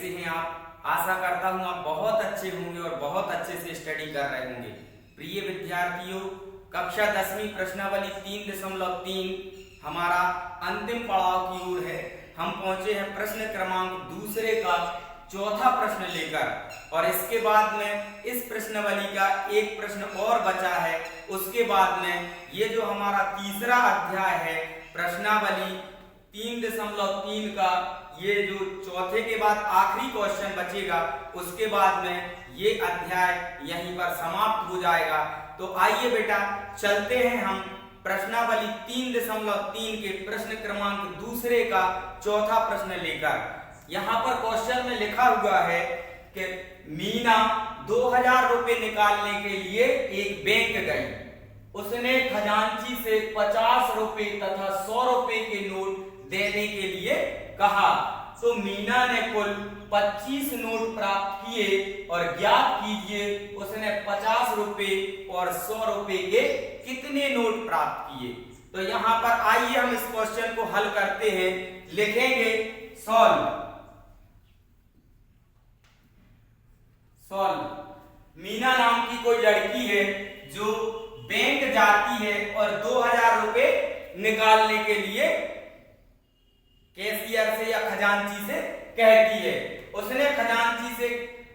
कैसे हैं आप। आशा करता हूं आप बहुत अच्छे होंगे और बहुत अच्छे से स्टडी कर रहे होंगे। प्रिय विद्यार्थियों, कक्षा 10वीं प्रश्नावली 3.3 हमारा अंतिम पड़ाव की ओर है। हम पहुंचे हैं प्रश्न क्रमांक दूसरे का चौथा प्रश्न लेकर और इसके बाद में इस प्रश्नावली का एक प्रश्न और बचा है। उसके बाद में ये जो हमारा तीसरा अध्याय है प्रश्नावली 3.3 का, ये जो चौथे के बाद आखिरी क्वेश्चन बचेगा, उसके बाद में ये अध्याय यहीं पर समाप्त हो जाएगा। तो आइए बेटा चलते हैं हम प्रश्नावली 3.3 के प्रश्न क्रमांक दूसरे का चौथा प्रश्न लेकर। यहाँ पर क्वेश्चन में लिखा हुआ है कि मीना 2000 रुपए निकालने के लिए एक बैंक गई। उसने खजांची से 50 रुपए तथा 100 रुपए के नोट देने के लिए कहा। तो मीना ने कुल 25 नोट प्राप्त किए और ज्ञात कीजिए उसने 50 रुपए और 100 रुपए के कितने नोट प्राप्त किए। तो यहाँ पर आइए हम इस क्वेश्चन को हल करते हैं। लिखेंगे सॉल्व। मीना नाम की कोई लड़की है जो बैंक जाती है और 2000 रुपए निकालने के लिए कैशियर से या खजांची से कहती है। उसने खजांची से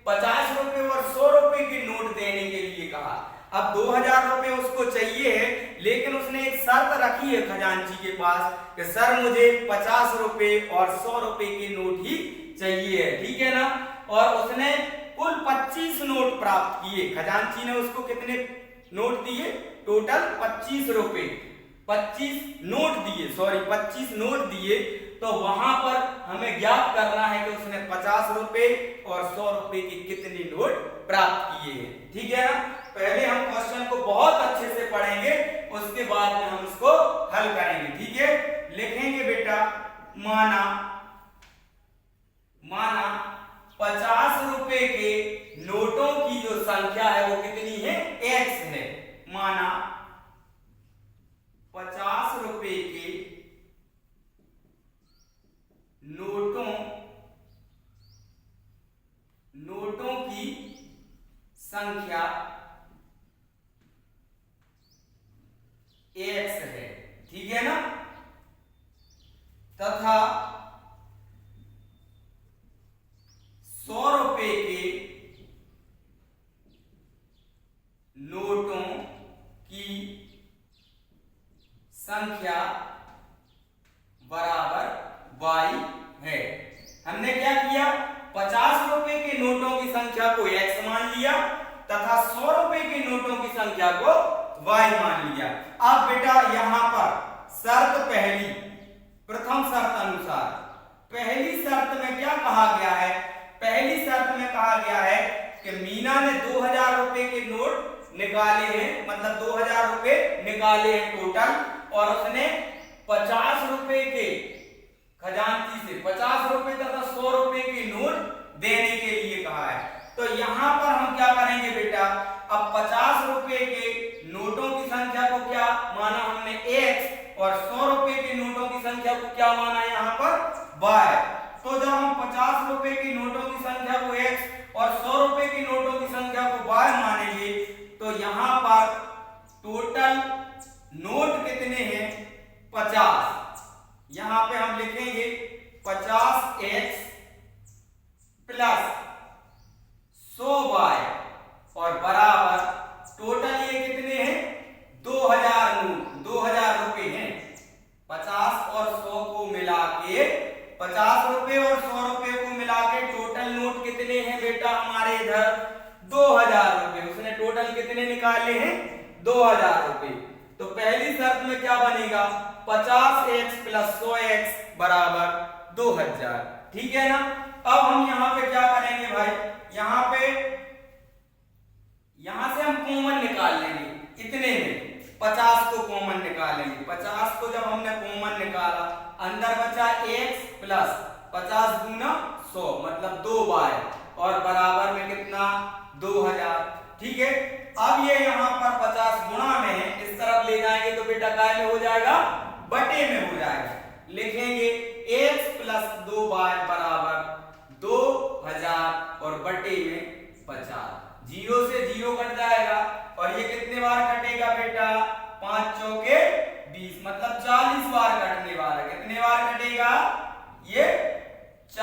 50 रुपए और 100 रुपए के नोट देने के लिए कहा। अब 2000 रुपए उसको चाहिए है, लेकिन उसने एक शर्त रखी है खजांची के पास कि सर मुझे 50 रुपए और 100 रुपए के नोट ही चाहिए है, ठीक है ना। और उसने कुल 25 नोट प्राप्त किए। खजांची ने उसको कितने नोट दिए? टोटल 25 रुपए 25 नोट दिए, 25 नोट दिए। तो वहां पर हमें ज्ञात करना है कि उसने 50 रुपए और 100 रुपए के कितने नोट प्राप्त किए हैं, ठीक है ना। पहले हम क्वेश्चन को बहुत अच्छे से पढ़ेंगे, उसके बाद में हम इसको हल करेंगे, ठीक है। लिखेंगे बेटा माना 50 रुपए के नोटों की जो संख्या है वो कितनी है? x है। माना 50 रुपए के नोटों की संख्या x है, ठीक है ना। तथा 100 रुपए के नोटों की संख्या बराबर y है। हमने क्या किया? 50 रुपए के नोटों की संख्या को x मान लिया तथा 100 रुपए के नोटों की संख्या को y मान लिया। अब बेटा यहां पर शर्त पहली, प्रथम शर्त अनुसार पहली शर्त में क्या कहा गया है? पहली शर्त में कहा गया है कि मीना ने 2000 रुपए के नोट निकाले हैं, मतलब 2000 रुपए निकाले हैं टोटल, और उसने 50 रुपए के खजांची से 50 रुपए तथा 100 रुपए के नोट देने के लिए कहा है। तो यहां पर हम क्या करेंगे बेटा? अब 50 रुपए के नोटों की संख्या को क्या माना हमने? x, और 100 रुपए के नोटों की संख्या को क्या माना यहाँ पर? y। तो जब हम 50 रुपए की नोटों की संख्या को x और 100 रुपए की नोटों की संख्या को y मानेंगे, तो यहाँ पर टोटल नोट कितने हैं? 50। यहाँ पे हम लिखेंगे 50x प्लस 100y और बराबर टोटल ये कितने हैं? 2000 नोट, 2000 रुपए हैं। 50 और 100 को मिला के, 50 रुपए और 100 रुपए को मिला के टोटल नोट कितने हैं बेटा हमारे इधर? 2000 रुपए। उसने टोटल कितने निकाले हैं? 2000 रुपए। तो पहली शर्त में क्या बनेगा? 50x प्लस 100x बराबर 2000, ठीक है ना। अब हम यहाँ पे क्या करेंगे भाई? यहाँ से हम कॉमन निकाल लेंगे। इतने में 50 को कॉमन निकालेंगे। 50 को जब हमने कॉमन निकाला, अंदर बचा x प्लस 50 गुना 100 मतलब 2y और बराबर में कितना? 2000, ठीक है। अब ये यहाँ पर 50 गुणा में है, इस तरफ ले जाएंगे तो बेटा काय में हो जाएगा? बटे में हो जाएगा। लिखेंगे x प्लस 2y बराबर 2000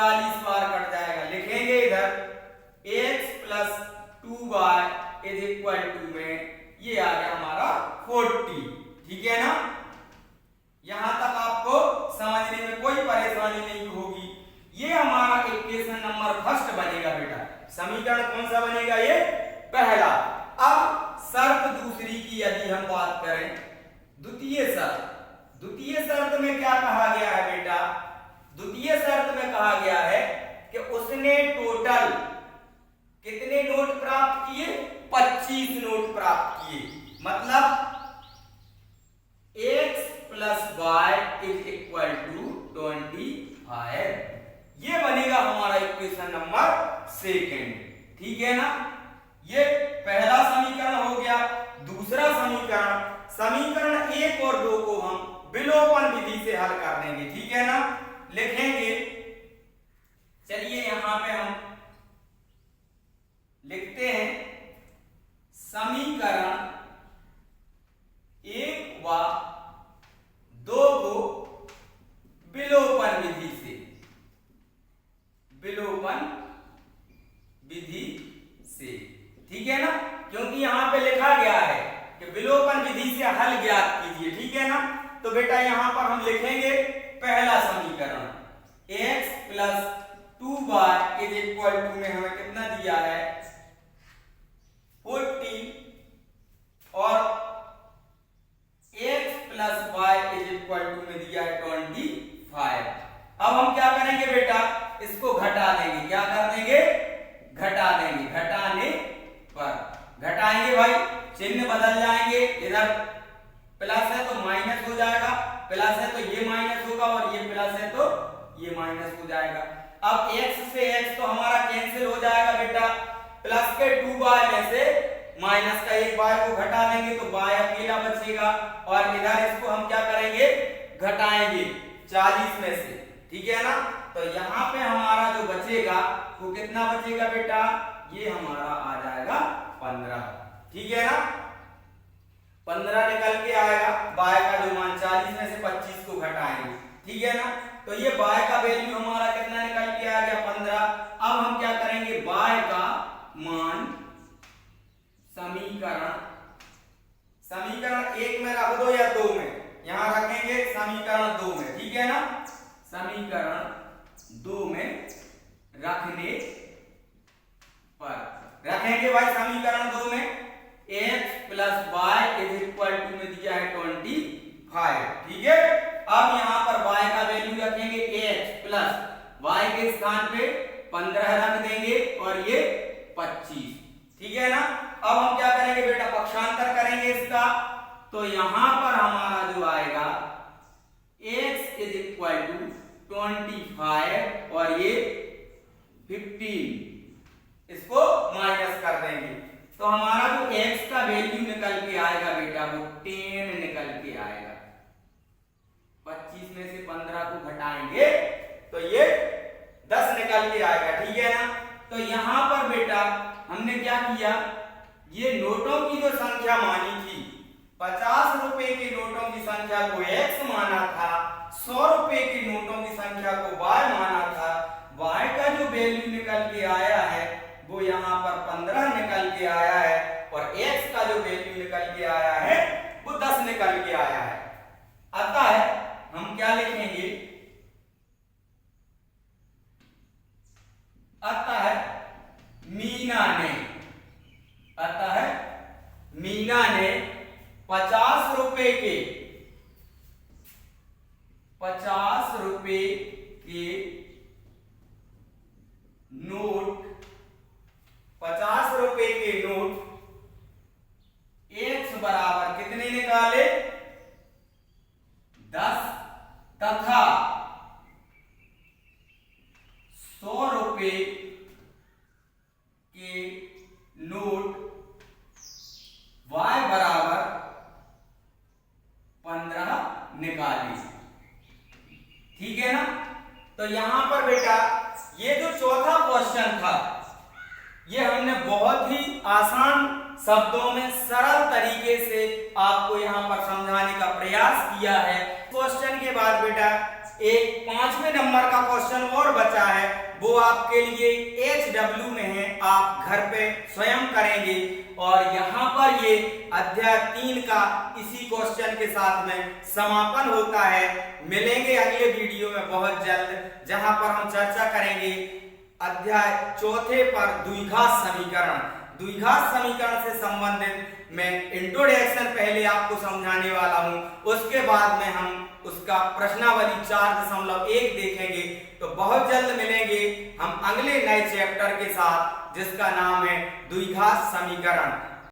40 बार कट जाएगा। लिखेंगे इधर x plus 2y is equal to में ये आ गया हमारा 40। ठीक है ना, यहां तक आपको समझने में कोई परेशानी नहीं होगी। ये हमारा इक्वेशन नंबर फर्स्ट बनेगा बेटा। समीकरण कौन सा बनेगा? ये पहला। अब शर्त दूसरी की यदि हम बात करें, द्वितीय शर्त में क्या कहा गया है बेटा? द्वितीय शर्त में कहा गया है कि उसने टोटल कितने नोट प्राप्त किए? 25 नोट प्राप्त किए। मतलब x plus y is equal to 25। ये बनेगा हमारा इक्वेशन नंबर सेकेंड। ठीक है ना, ये पहला समीकरण हो गया। दूसरा समीकरण 1 और 2 को हम विलोपन विधि से हल कर देंगे। ठीक है ना, लिखेंगे, चलिए यहां पे हम लिखते हैं समीकरण 1 व 2 को विलोपन विधि से, ठीक है ना, क्योंकि यहां पे लिखा गया है कि विलोपन विधि से हल ज्ञात कीजिए। ठीक है ना, तो बेटा यहां पर हम लिखेंगे पहला समीकरण x plus 2y is equal to में हमें कितना दिया है? 40 और x plus y is equal to में दिया है 25। अब हम क्या करेंगे बेटा? इसको घटा देंगे। क्या कर देंगे? घटा देंगे। घटाने पर घटाएंगे भाई, चिन्ह बदल जाएंगे। इधर प्लस है तो माइनस हो जाएगा, प्लस है तो ये माइनस होगा और ये प्लस है तो ये माइनस हो जाएगा। अब x से x तो हमारा कैंसिल हो जाएगा बेटा। प्लस के 2y में से माइनस का एक y को घटा देंगे तो y अकेला बचेगा और इधर इसको हम क्या करेंगे? घटाएंगे 40 में से। ठीक है ना, तो यहाँ पे हमारा जो बचेगा वो कितना बचेगा बेटा? ये हमारा आ जाएगा 15। ठीक है ना, 15 निकल के आएगा। y का जो मान 40 में से 25 को घटाएंगे। ठीक है ना, तो ये y का वैल्यू हमारा कितना निकल के आ गया? 15। अब हम क्या करेंगे? y का मान समीकरण 1 में रख दो या 2 में? यहां रखेंगे समीकरण 2 में। ठीक है ना, समीकरण 2 में रखने पर रखेंगे भाई समीकरण 2 में x plus y is equal to में दिया है 25। ठीक है, अब यहां पर y का वैल्यू रखेंगे x प्लस y के स्थान पे 15 रख देंगे और ये 25। ठीक है ना, अब हम क्या करेंगे बेटा? पक्षांतर करेंगे इसका, तो यहां पर हमारा जो आएगा x इज इक्वल टू 25 और ये 15, इसको माइनस कर देंगे तो हमारा जो x का वैल्यू निकल के आएगा बेटा वो 10 निकल के आएगा। 25 में से 15 को घटाएंगे तो ये 10 निकल के आएगा। ठीक है ना, तो यहां पर बेटा हमने क्या किया? ये नोटों की जो संख्या मानी थी, 50 रुपए के नोटों की संख्या को x माना था, 100 रुपए की नोटों की संख्या को y माना था। y का जो वैल्यू निकल के आया है वो यहाँ पर 15 निकल के आया है और x का जो वैल्यू निकल के आया है वो 10 निकल के आया है। अतः हम क्या लिखेंगे? मीना ने 50 रुपए के नोट 50 रुपए के नोट x बराबर कितने निकाले? 10 तथा 100 रुपए के नोट y बराबर 15 निकाली। ठीक है ना, तो यहां पर बेटा ये जो चौथा क्वेश्चन था ये हमने बहुत ही आसान शब्दों में सरल तरीके से आपको यहां पर समझाने का प्रयास किया है। क्वेश्चन के बाद बेटा एक 5वें नंबर का क्वेश्चन और बचा है, वो आपके लिए HW में है, आप घर पे स्वयं करेंगे। और यहाँ पर ये अध्याय 3 का इसी क्वेश्चन के साथ में समापन होता है। मिलेंगे अगले वीडियो में बहुत जल्द, जहां पर हम चर्चा करेंगे अध्याय 4 पर द्विघात समीकरण। द्विघात समीकरण से संबंधित मैं इंट्रोडक्शन पहले आपको समझाने वाला हूं, उसके बाद में हम उसका प्रश्नावली 4.1 देखेंगे। तो बहुत जल्द मिलेंगे हम अगले नए चैप्टर के साथ, जिसका नाम है द्विघात समीकरण।